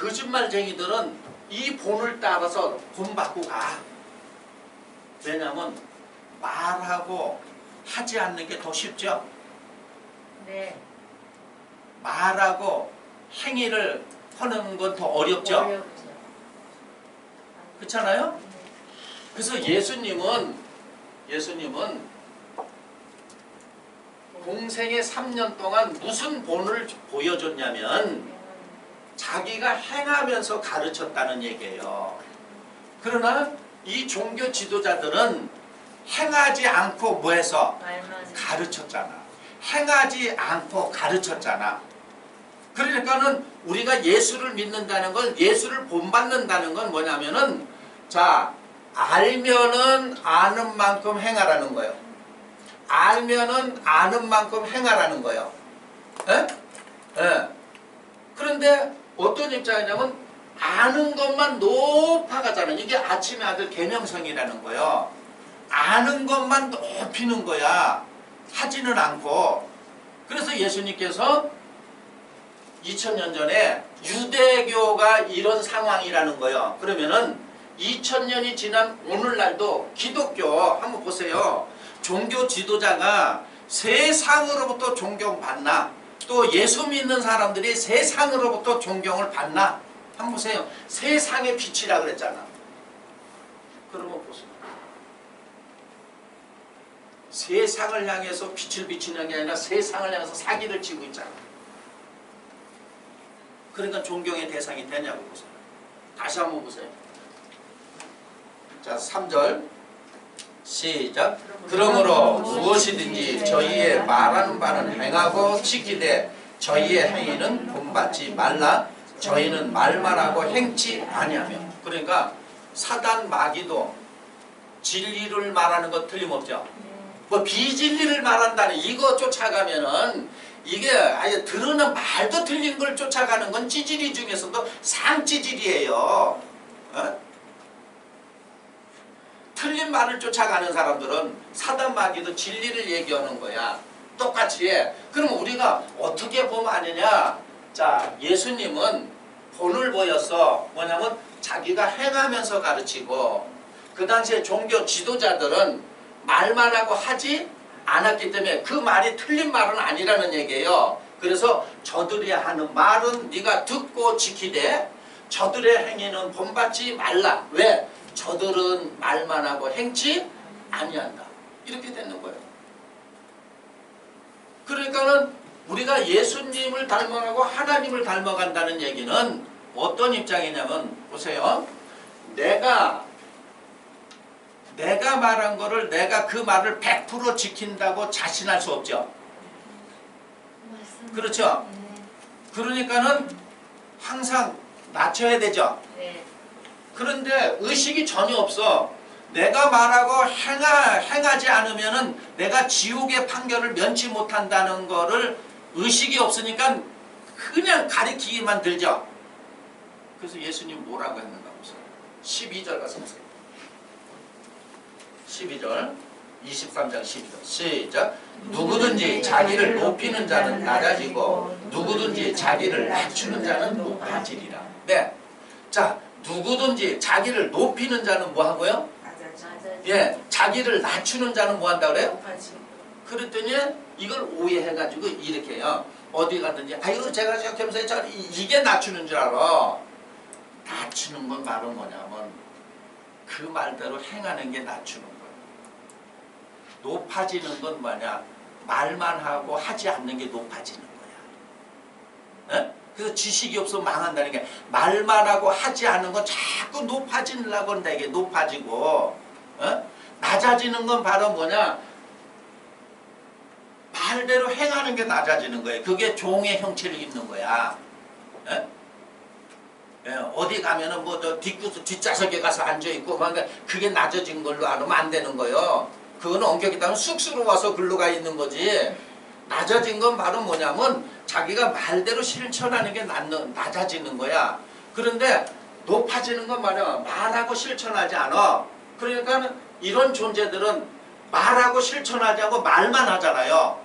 거짓말쟁이들은 이 본을 따라서 본받고 가. 왜냐하면 말하고 하지 않는 게 더 쉽죠. 네. 말하고 행위를 하는 건 더 어렵죠. 어렵죠. 그렇잖아요. 네. 그래서 예수님은 공생의 3년 동안 무슨 본을 보여줬냐면 자기가 행하면서 가르쳤다는 얘기예요. 그러나 이 종교 지도자들은 행하지 않고 뭐해서 말만 가르쳤잖아. 행하지 않고 가르쳤잖아. 그러니까는 우리가 예수를 믿는다는 건, 예수를 본받는다는 건 뭐냐면은, 자, 알면은 아는 만큼 행하라는 거예요. 알면은 아는 만큼 행하라는 거예요. 에? 예. 그런데 어떤 입장이냐면 아는 것만 높아가잖아요. 이게 아침의 아들 계명성이라는 거예요. 아는 것만 높이는 거야. 하지는 않고. 그래서 예수님께서 2000년 전에 유대교가 이런 상황이라는 거예요. 그러면은 2000년이 지난 오늘날도 기독교 한번 보세요. 종교 지도자가 세상으로부터 존경받나? 또 예수 믿는 사람들이 세상으로부터 존경을 받나? 한번 보세요. 세상의 빛이라 그랬잖아. 그러면 보세요. 세상을 향해서 빛을 비치는 게 아니라 세상을 향해서 사기를 치고 있잖아. 그러니까 존경의 대상이 되냐고 보세요. 다시 한번 보세요. 자, 3절 시작. 그러므로 무엇이든지 저희의 말하는 바는 행하고 지키되 저희의 행위는 본받지 말라. 저희는 말만 하고 행치 아니하며. 그러니까 사단 마귀도 진리를 말하는 것 틀림없죠. 뭐 비진리를 말한다는 이거 쫓아가면은 이게 아예 들으는 말도 틀린 걸 쫓아가는 건 찌질이 중에서도 상찌질이에요. 어? 틀린 말을 쫓아가는 사람들은 사단 마귀도 진리를 얘기하는 거야. 똑같이 해. 그럼 우리가 어떻게 보면 아니냐? 자, 예수님은 본을 보였어. 뭐냐면 자기가 행하면서 가르치고, 그 당시에 종교 지도자들은 말만 하고 하지 않았기 때문에 그 말이 틀린 말은 아니라는 얘기예요. 그래서 저들이 하는 말은 네가 듣고 지키되 저들의 행위는 본받지 말라. 왜? 저들은 말만 하고 행치 아니한다. 이렇게 되는 거예요. 그러니까는 우리가 예수님을 닮아가고 하나님을 닮아간다는 얘기는 어떤 입장이냐면, 보세요. 내가 말한 거를 내가 그 말을 100% 지킨다고 자신할 수 없죠. 그렇죠? 그러니까는 항상 낮춰야 되죠. 그런데 의식이 전혀 없어. 내가 말하고 행하지 않으면은 내가 지옥의 판결을 면치 못한다는 거를 의식이 없으니까 그냥 가리키기만 들죠. 그래서 예수님 뭐라고 했는가 보세요. 12절 가서 보세요. 12절 23장 12절 시작. 누구든지 자기를 높이는 자는 낮아지고 누구든지 자기를 낮추는 자는 높아지리라. 네. 자, 누구든지 자기를 높이는 자는 뭐 하고요? 예, 자기를 낮추는 자는 뭐 한다 그래요? 그랬더니 이걸 오해해가지고 이렇게 해요. 어디 가든지 아유 제가 생각하면서 이게 낮추는 줄 알아. 낮추는 건 말은 뭐냐면 그 말대로 행하는 게 낮추는 거예요. 높아지는 건 뭐냐? 말만 하고 하지 않는 게 높아지는 거야. 에? 그래서 지식이 없으면 망한다는 게, 말만 하고 하지 않는 건 자꾸 높아지려고 한다. 이게 높아지고, 낮아지는 건 바로 뭐냐? 말대로 행하는 게 낮아지는 거예요. 그게 종의 형체를 입는 거야. 에? 예, 어디 가면은 뭐 저 뒷좌석에 가서 앉아있고, 그게 낮아진 걸로 알으면 안 되는 거예요. 그거는 엄격히다면 쑥스러워 와서 글로 가 있는 거지. 낮아진 건 바로 뭐냐면 자기가 말대로 실천하는 게 낮아지는 거야. 그런데 높아지는 건 말이야. 말하고 실천하지 않아. 그러니까 이런 존재들은 말하고 실천하지 않고 말만 하잖아요.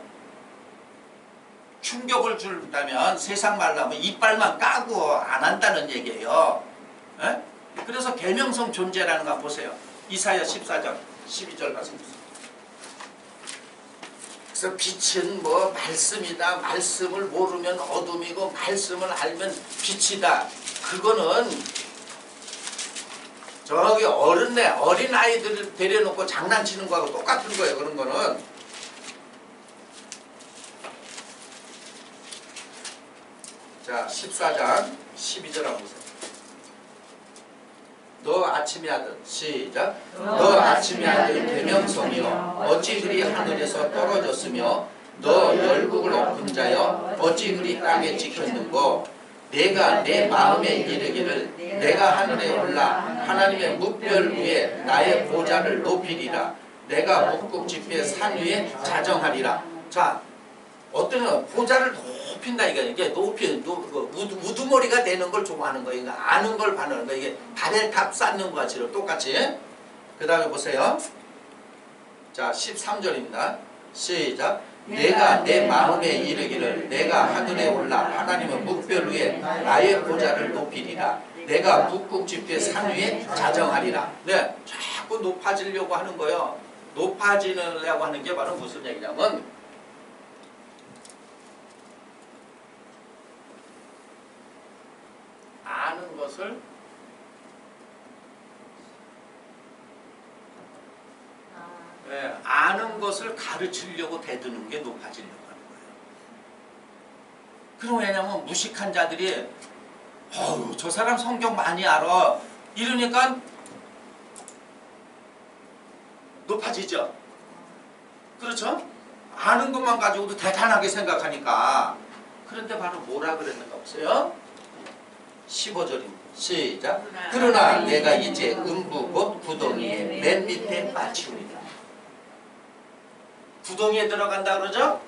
충격을 준다면 세상 말로 하면 이빨만 까고 안 한다는 얘기예요. 에? 그래서 계명성 존재라는 거 보세요. 이사야 14장 12절 말씀. 그래서 빛은 뭐 말씀이다. 말씀을 모르면 어둠이고 말씀을 알면 빛이다. 그거는 저기 어린 아이들을 데려놓고 장난치는 거하고 똑같은 거예요. 그런 거는. 자, 14장 12절 한번 보세요. 너 아침의 아들, 시작. 너 아침의 아들 계명성이여 어찌 그리 하늘에서 떨어졌으며 너 열국을 엎은 자여 어찌 그리 땅에 찍혔는고 내가 내 마음에 이르기를 내가 하늘에 올라 하나님의 묵별 위에 나의 보좌를 높이리라. 내가 북극 지폐 산 위에 자정하리라. 자, 어떤 보좌를 높인다 이게 높이 우두머리가 되는 걸 좋아하는 거예요. 아는 걸 바라는 거예요. 이게 바벨탑 쌓는 거와 지금 똑같이. 그 다음에 보세요. 자, 13절입니다. 시작. 내가 내 마음에 이르기를 내가 하늘에 올라 하나님의 묵별 위에 나의 보좌를 높이리라. 내가 북극 지폐 산 위에 자정하리라. 네, 자꾸 높아지려고 하는 거예요. 높아지려고 하는 게 바로 무슨 얘기냐면 아는 것을 아는 것을 가르치려고 대드는 게 높아지려고 하는 거예요. 그럼 왜냐면 무식한 자들이 어우 저 사람 성경 많이 알아 이러니까 높아지죠. 그렇죠? 아는 것만 가지고도 대단하게 생각하니까. 그런데 바로 뭐라 그랬는가 보세요. 15절입니다. 시작. 그러나 내가 이제 음부 곧 구덩이에 맨 밑에 빠치우리라. 구덩이에 들어간다 그러죠?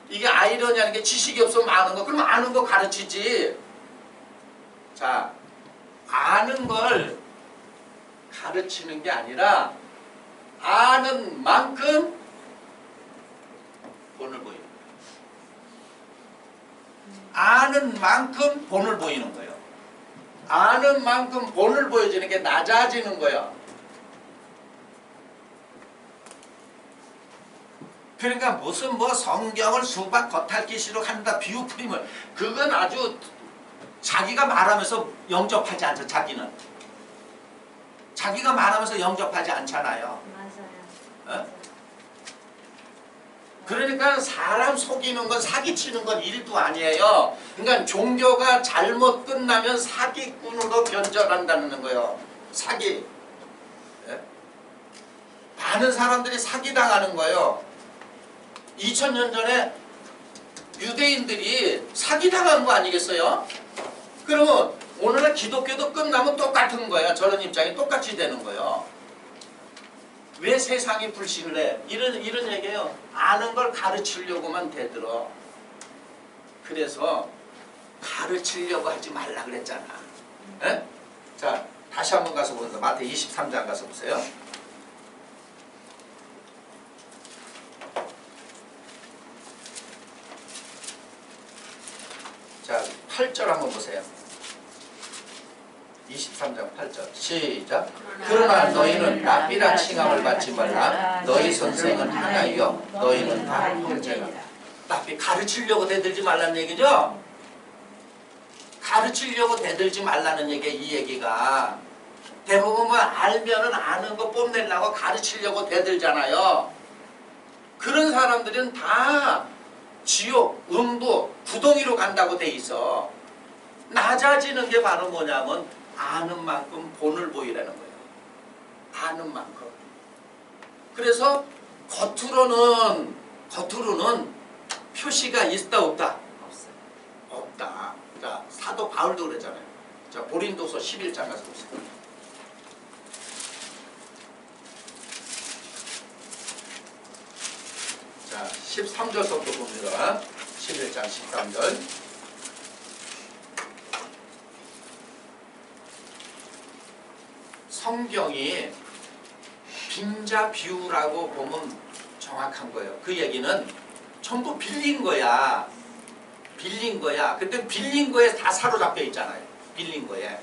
이게 아이러니한 게 지식이 없으면 아는 거. 그러면 아는 거 가르치지. 자, 아는 걸 가르치는 게 아니라 아는 만큼 본을 보이는 거예요. 아는 만큼 본을 보이는 거예요. 아는 만큼 본을 보여주는 게 낮아지는 거예요. 그러니까 무슨 뭐 성경을 수박 겉핥기식으로 한다 비유풀임을 그건 아주 자기가 말하면서 영접하지 않죠. 자기가 말하면서 영접하지 않잖아요. 맞아요. 어? 그러니까 사람 속이는 건 사기치는 건 일도 아니에요. 그러니까 종교가 잘못 끝나면 사기꾼으로 변절한다는 거예요. 사기. 예? 많은 사람들이 사기당하는 거예요. 2000년 전에 유대인들이 사기당한 거 아니겠어요? 그러면 오늘날 기독교도 끝나면 똑같은 거예요. 저런 입장이 똑같이 되는 거예요. 왜 세상이 불신을 해? 이런 얘기예요. 아는 걸 가르치려고만 대들어. 그래서 가르치려고 하지 말라 그랬잖아. 에? 자, 다시 한번 가서 보세요. 마태 23장 가서 보세요. 자, 8절 한번 보세요. 23장 8절 시작. 그러나 너희는 납비라 칭함을 받지 말라. 너희 선생은 하나이요 너희는 다 형제라. 납비 가르치려고 대들지 말라는 얘기죠. 가르치려고 대들지 말라는 얘기. 이 얘기가 대부분 알면은 아는 거 뽐내려고 가르치려고 대들잖아요. 그런 사람들은 다 지옥, 음부, 구덩이로 간다고 돼 있어. 낮아지는 게 바로 뭐냐면 아는 만큼 본을 보이라는 거예요. 아는 만큼. 그래서 겉으로는 표시가 있다 없다? 없다. 자, 사도 바울도 그러잖아요. 자, 고린도서 11장 가서 보세요. 자, 13절부터 봅니다. 11장 13절. 성경이 빈자 비유라고 보면 정확한 거예요. 그 얘기는 전부 빌린 거야. 빌린 거야. 그때 빌린 거에 다 사로잡혀 있잖아요. 빌린 거에.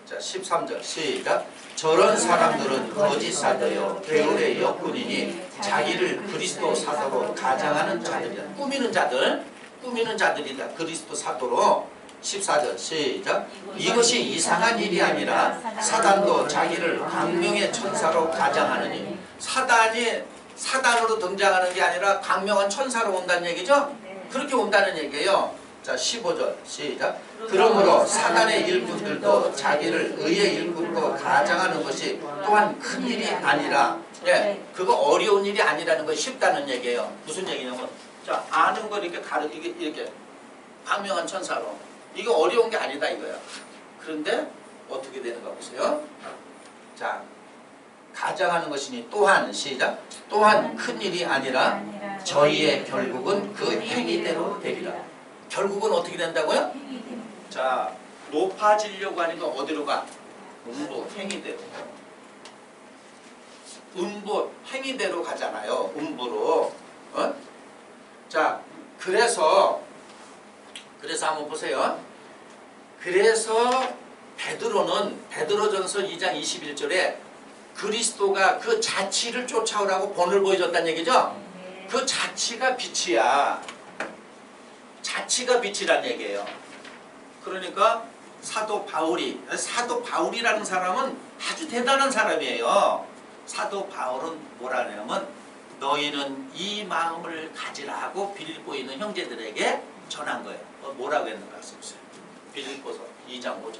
자, 13절 시작. 저런 사람들은 거짓 사도요 게으르의 역군이니 자기를 그리스도 사도로 가장하는 자들이다. 꾸미는 자들이다. 그리스도 사도로. 14절 시작. 이것이 이상한 일이 아니라 사단도 자기를 광명의 천사로 가장하느니. 사단이 사단으로 등장하는 게 아니라 광명한 천사로 온다는 얘기죠. 그렇게 온다는 얘기예요. 자, 15절 시작. 그러므로 사단의 일꾼들도 자기를 의의 일꾼으로 가장하는 것이 또한 큰 일이 아니라, 예, 그거 어려운 일이 아니라는 것이 쉽다는 얘기예요. 무슨 얘기냐면, 자, 아는 걸 이렇게 가르치게, 이렇게 광명한 천사로, 이거 어려운 게 아니다 이거야. 그런데 어떻게 되는가 보세요. 자, 가장하는 것이니 또한 시작. 또한 큰 일이 아니라 저희의 결국은 그 행위대로 되리라. 결국은 어떻게 된다고요? 자, 높아지려고 하니까 어디로 가? 음부, 행위대로. 음부, 행위대로 가잖아요. 음부로. 어? 자, 그래서 한번 보세요. 그래서 베드로전서 2장 21절에 그리스도가 그 자치를 쫓아오라고 본을 보여줬다는 얘기죠? 그 자치가 빛이야. 자치가 빛이란 얘기예요. 그러니까 사도 바울이라는 사람은 아주 대단한 사람이에요. 사도 바울은 뭐라 하냐면 너희는 이 마음을 가지라고 빌립보에 있는 형제들에게 전한 거예요. 뭐라고 했는가 보세요. 빌립보서 2장 5절.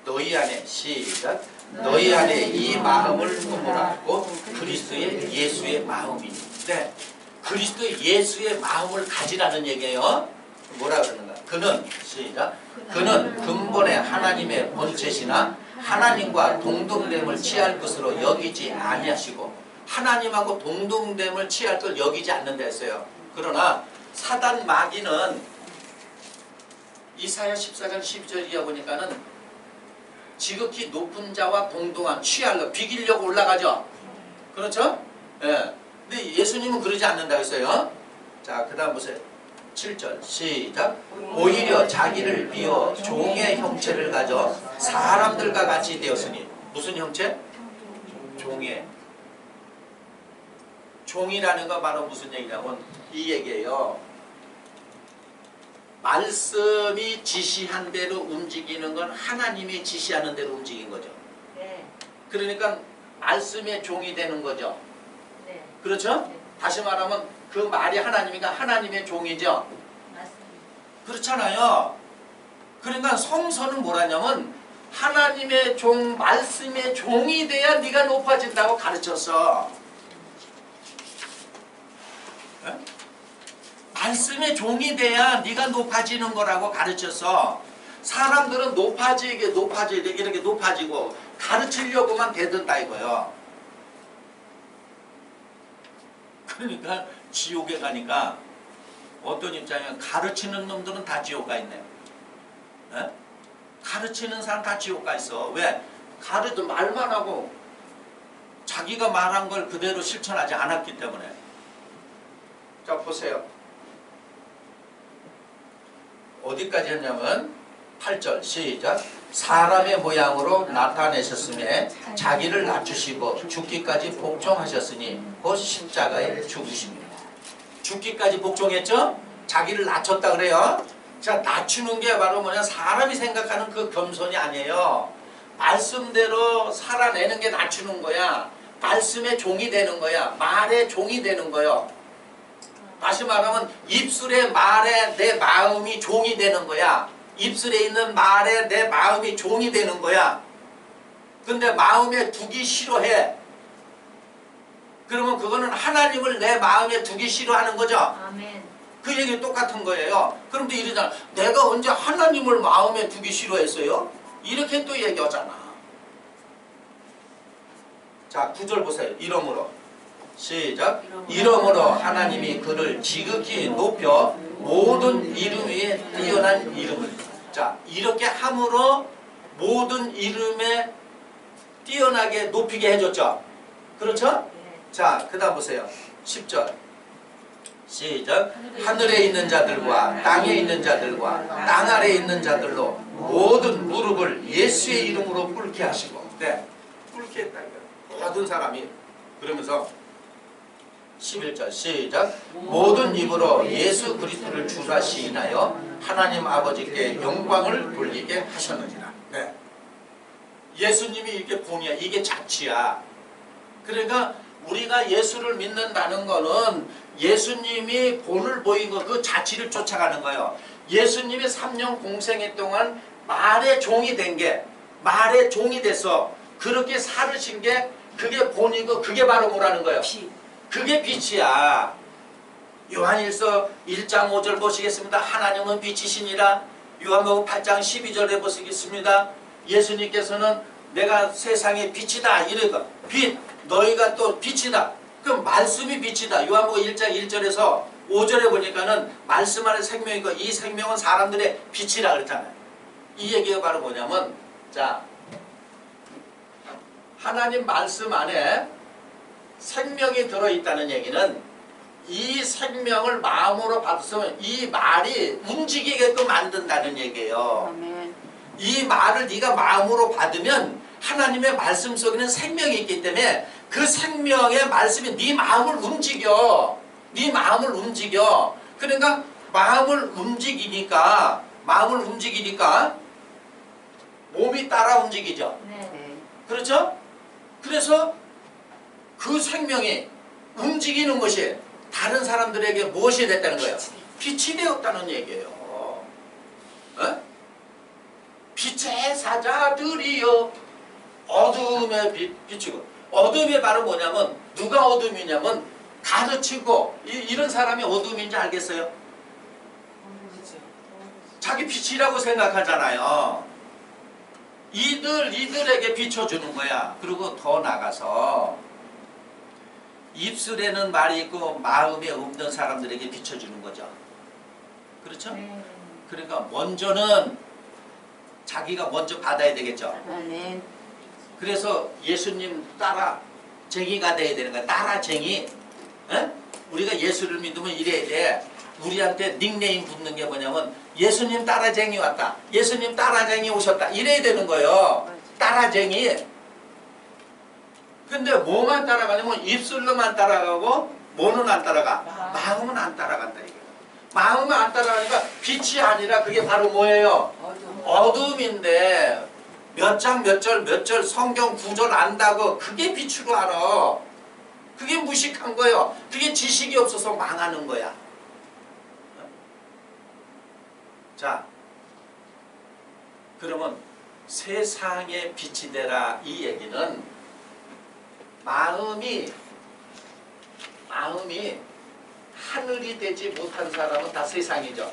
너희 안에 시작. 너희 안에 이 마음을 품으라고 그리스도의 예수의 마음이니. 네, 그리스도의 예수의 마음을 가지라는 얘기예요. 뭐라 그러는가? 그는 시작. 그는 근본에 하나님의 본체시나 하나님과 동등됨을 취할 것으로 여기지 아니하시고 하나님하고 동등됨을 취할 걸 여기지 않는다 했어요. 그러나 사단 마귀는 이사야 14장 12절 이하 보니까는 지극히 높은 자와 동등한 취하려 비기려고 올라가죠. 그렇죠? 예. 근데 예수님은 그러지 않는다고 했어요. 자, 그 다음 보세요. 7절 시작. 오히려 자기를 비워 종의 형체를 가져 사람들과 같이 되었으니. 무슨 형체? 종이라는 건 바로 무슨 얘기냐면 이 얘기예요. 말씀이 지시한 대로 움직이는 건 하나님이 지시하는 대로 움직인 거죠. 네. 그러니까 말씀의 종이 되는 거죠. 네. 그렇죠? 네. 다시 말하면 그 말이 하나님이니까 하나님의 종이죠. 맞습니다. 그렇잖아요. 그러니까 성서는 뭐라냐면 하나님의 종, 말씀의 종이 돼야 네가 높아진다고 가르쳤어. 네? 말씀의 종이 돼야 네가 높아지는 거라고 가르쳤어. 사람들은 높아지게 이렇게 높아지고 가르치려고만 대든다 이거요. 그러니까 지옥에 가니까 어떤 입장이면 가르치는 놈들은 다 지옥 가 있네요. 에? 가르치는 사람 다 지옥 가 있어. 왜? 말만 하고 자기가 말한 걸 그대로 실천하지 않았기 때문에. 자, 보세요. 어디까지 했냐면 8절 시작. 사람의 모양으로 나타내셨음에 자기를 낮추시고 죽기까지 복종하셨으니 곧 십자가에 죽으십니다. 죽기까지 복종했죠? 자기를 낮췄다 그래요. 자, 낮추는 게 바로 뭐냐? 사람이 생각하는 그 겸손이 아니에요. 말씀대로 살아내는 게 낮추는 거야. 말씀의 종이 되는 거야. 말의 종이 되는 거요. 다시 말하면 입술의 말에 내 마음이 종이 되는 거야. 입술에 있는 말에 내 마음이 종이 되는 거야. 근데 마음에 두기 싫어해. 그러면 그거는 하나님을 내 마음에 두기 싫어하는 거죠. 아멘. 그 얘기 똑같은 거예요. 그럼 또 이러잖아. 내가 언제 하나님을 마음에 두기 싫어했어요? 이렇게 또 얘기하잖아. 자, 9절 보세요. 이러므로 시작. 이러므로 하나님이 그를 지극히 높여 모든 이름 위에 뛰어난 이름을. 자, 이렇게 함으로 모든 이름에 뛰어나게 높이게 해줬죠. 그렇죠? 자, 그 다음 보세요. 10절. 시작. 하늘에 있는 자들과 땅에 있는 자들과 땅 아래에 있는 자들로 모든 무릎을 예수의 이름으로 꿇게 하시고. 네, 꿇게 했다 이거예요. 모든 사람이. 그러면서 11절 시작. 모든 입으로 예수 그리스도를 주라 시인하여 하나님 아버지께 영광을 돌리게 하셨느니라. 네. 예수님이 이게 본이야. 이게 자치야. 그러니까 우리가 예수를 믿는다는 거는 예수님이 본을 보인 거, 그 자치를 쫓아가는 거예요. 예수님이 3년 공생애 동안 말의 종이 된 게, 말의 종이 돼서 그렇게 살으신 게 그게 본이고, 그게 바로 뭐라는 거예요? 그게 빛이야. 요한일서 1장 5절 보시겠습니다. 하나님은 빛이시니라. 요한복음 8장 12절에 보시겠습니다. 예수님께서는 내가 세상의 빛이다. 이래가 빛, 너희가 또 빛이다. 그럼 말씀이 빛이다. 요한복음 1장 1절에서 5절에 보니까는 말씀 안에 생명이고 이 생명은 사람들의 빛이라 그랬잖아요. 이 얘기가 바로 뭐냐면, 자, 하나님 말씀 안에 생명이 들어있다는 얘기는 이 생명을 마음으로 받았으면 이 말이 움직이게끔 만든다는 얘기예요. 아멘. 이 말을 네가 마음으로 받으면 하나님의 말씀 속에는 생명이 있기 때문에 그 생명의 말씀이 네 마음을 움직여. 네 마음을 움직여. 그러니까 마음을 움직이니까 몸이 따라 움직이죠. 네. 그렇죠? 그래서 그 생명이 움직이는 것이 다른 사람들에게 무엇이 됐다는 거예요? 빛이 되었다는 얘기예요. 어? 빛의 사자들이여 어둠에 비추고. 어둠이 바로 뭐냐면, 누가 어둠이냐면 가르치고 이런 사람이 어둠인지 알겠어요? 자기 빛이라고 생각하잖아요. 이들에게 비춰주는 거야. 그리고 더 나가서 입술에는 말이 있고 마음에 없는 사람들에게 비춰주는 거죠. 그렇죠? 그러니까 먼저는 자기가 먼저 받아야 되겠죠. 아멘. 그래서 예수님 따라쟁이가 돼야 되는 거야. 따라쟁이. 에? 우리가 예수를 믿으면 이래야 돼. 우리한테 닉네임 붙는 게 뭐냐면 예수님 따라쟁이 왔다. 예수님 따라쟁이 오셨다. 이래야 되는 거예요. 따라쟁이. 근데 뭐만 따라가냐면 입술로만 따라가고 뭐는 안 따라가? 마음은 안 따라간다 이거예요. 마음은 안 따라가니까 빛이 아니라 그게 바로 뭐예요? 어둠인데 몇 장 몇 절 몇 절 성경 구절 안다고 그게 빛으로 알아. 그게 무식한 거예요. 그게 지식이 없어서 망하는 거야. 자, 그러면 세상의 빛이 되라 이 얘기는 마음이 하늘이 되지 못한 사람은 다 세상이죠.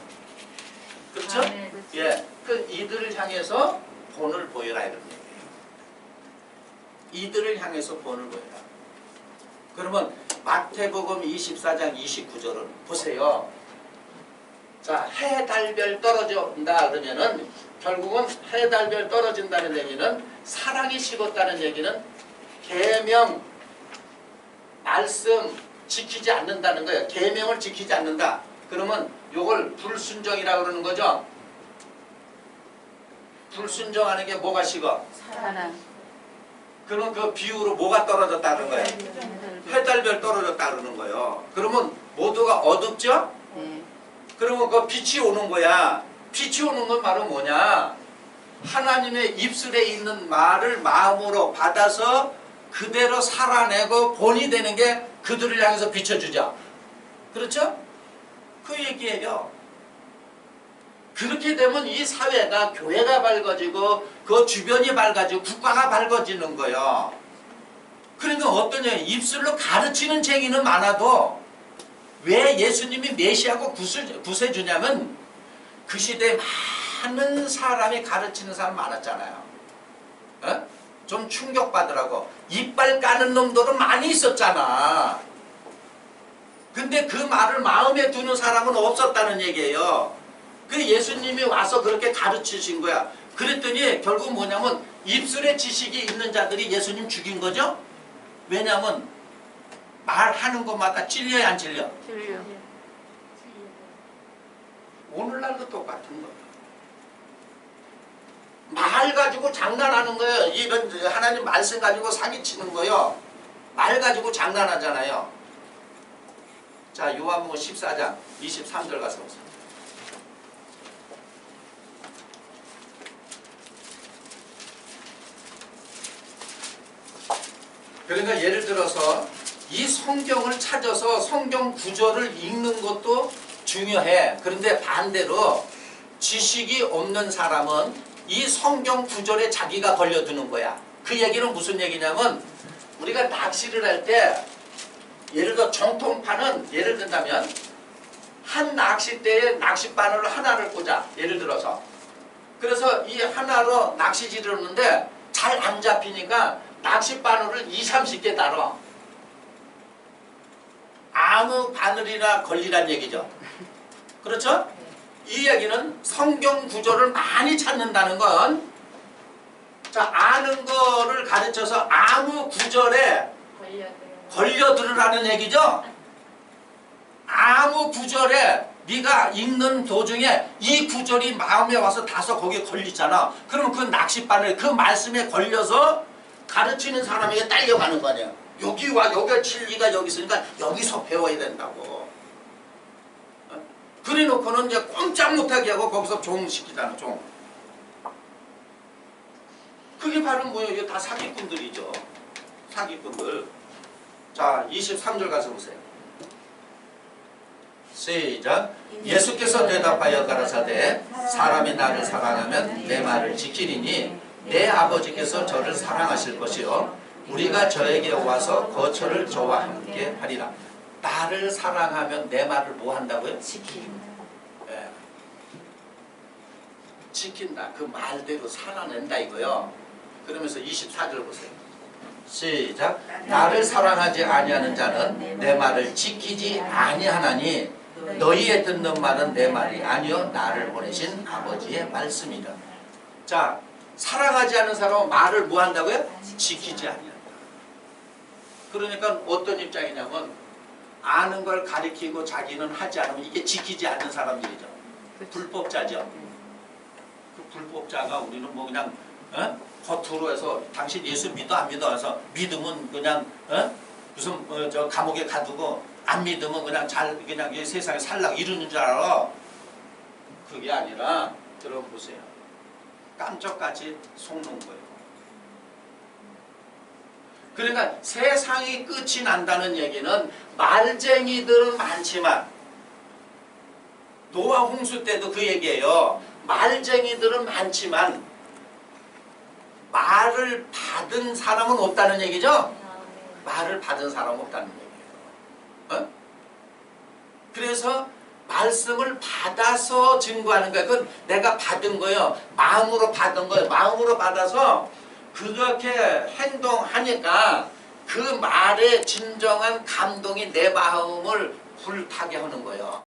그렇죠? 아, 네. 예, 그 이들을 향해서 본을 보여라 이런 얘기예요. 이들을 향해서 본을 보여라. 그러면 마태복음 24장 29절을 보세요. 자, 해, 달, 별 떨어진다 그러면은 결국은 해, 달, 별 떨어진다는 얘기는 사랑이 식었다는 얘기는 계명, 말씀 지키지 않는다는 거예요. 계명을 지키지 않는다. 그러면 요걸 불순종이라고 그러는 거죠. 불순종하는 게 뭐가 식어? 사랑. 그러면 그 비유로 뭐가 떨어졌다는 거예요? 해, 달, 별 떨어졌다 그러는 거예요. 그러면 모두가 어둡죠? 네. 그러면 그 빛이 오는 거야. 빛이 오는 건 바로 뭐냐? 하나님의 입술에 있는 말을 마음으로 받아서 그대로 살아내고 본이 되는 게 그들을 향해서 비춰주죠. 그렇죠? 그 얘기예요. 그렇게 되면 이 사회가, 교회가 밝아지고 그 주변이 밝아지고 국가가 밝아지는 거예요. 그러니까 어떠냐? 입술로 가르치는 쟁이는 많아도 왜 예수님이 메시아고 구세주냐면 그 시대에 많은 사람이 가르치는 사람 많았잖아요. 어? 좀 충격받으라고. 이빨 까는 놈들은 많이 있었잖아. 근데 그 말을 마음에 두는 사람은 없었다는 얘기예요. 그 예수님이 와서 그렇게 가르치신 거야. 그랬더니 결국 뭐냐면 입술에 지식이 있는 자들이 예수님 죽인 거죠. 왜냐하면 말하는 것마다 찔려야 안 찔려? 틀려. 오늘날도 똑같은 거예요. 말 가지고 장난하는 거예요. 이런 하나님 말씀 가지고 사기치는 거예요. 말 가지고 장난하잖아요. 자, 요한복음 14장 23절 가서 보세요. 그러니까 예를 들어서 이 성경을 찾아서 성경 구절을 읽는 것도 중요해. 그런데 반대로 지식이 없는 사람은 이 성경 구절에 자기가 걸려드는 거야. 그 얘기는 무슨 얘기냐면 우리가 낚시를 할 때 예를 들어 정통파는 예를 든다면 한 낚싯대에 낚싯바늘 하나를 꽂아. 예를 들어서 그래서 이 하나로 낚시질을 하는데 잘 안 잡히니까 낚싯바늘을 2, 30개 달아. 아무 바늘이나 걸리란 얘기죠. 그렇죠? 이 얘기는 성경 구절을 많이 찾는다는 건 자, 아는 거를 가르쳐서 아무 구절에 걸려들으라는 얘기죠. 아무 구절에 네가 읽는 도중에 이 구절이 마음에 와서 닿아서 거기에 걸리잖아. 그러면 그 낚싯바늘 그 말씀에 걸려서 가르치는 사람에게 딸려가는 거 아니야. 여기와 여기가 진리가 여기 있으니까 여기서 배워야 된다고. 그래 놓고는 이제 꼼짝 못하게 하고 거기서 종시키잖아. 종. 그게 바로 뭐예요? 이게 다 사기꾼들이죠. 사기꾼들. 자, 23절 가서 보세요. 시작. 예수께서 대답하여 가라사대 사람이 나를 사랑하면 내 말을 지키리니 내 아버지께서 저를 사랑하실 것이요 우리가 저에게 와서 거처를 저와 함께 하리라. 나를 사랑하면 내 말을 뭐 한다고요? 지킨다. 예. 지킨다. 그 말대로 살아낸다 이거요. 그러면서 24절 보세요. 시작. 나를 사랑하지 아니하는 자는 내 말을 지키지 아니하나니 너희의 듣는 말은 내 말이 아니요 나를 보내신 아버지의 말씀이라. 자, 사랑하지 않는 사람은 말을 뭐 한다고요? 지키지 아니한다. 그러니까 어떤 입장이냐면 아는 걸 가리키고 자기는 하지 않으면 이게 지키지 않는 사람들이죠. 불법자죠. 그 불법자가 우리는 뭐 그냥 겉으로 해서 당신 예수 믿어 안 믿어 해서 믿으면 그냥 무슨 저 감옥에 가두고 안 믿으면 그냥 그냥 이 세상에 살라고 이러는 줄 알아. 그게 아니라 들어보세요. 깜짝같이 속는 거예요. 그러니까 세상이 끝이 난다는 얘기는 말쟁이들은 많지만 노아 홍수 때도 그 얘기예요. 말쟁이들은 많지만 말을 받은 사람은 없다는 얘기죠. 말을 받은 사람은 없다는 얘기예요. 그래서 말씀을 받아서 증거하는 거예요. 그건 내가 받은 거예요. 마음으로 받은 거예요. 마음으로 받아서 그렇게 행동하니까 그 말에 진정한 감동이 내 마음을 불타게 하는 거예요.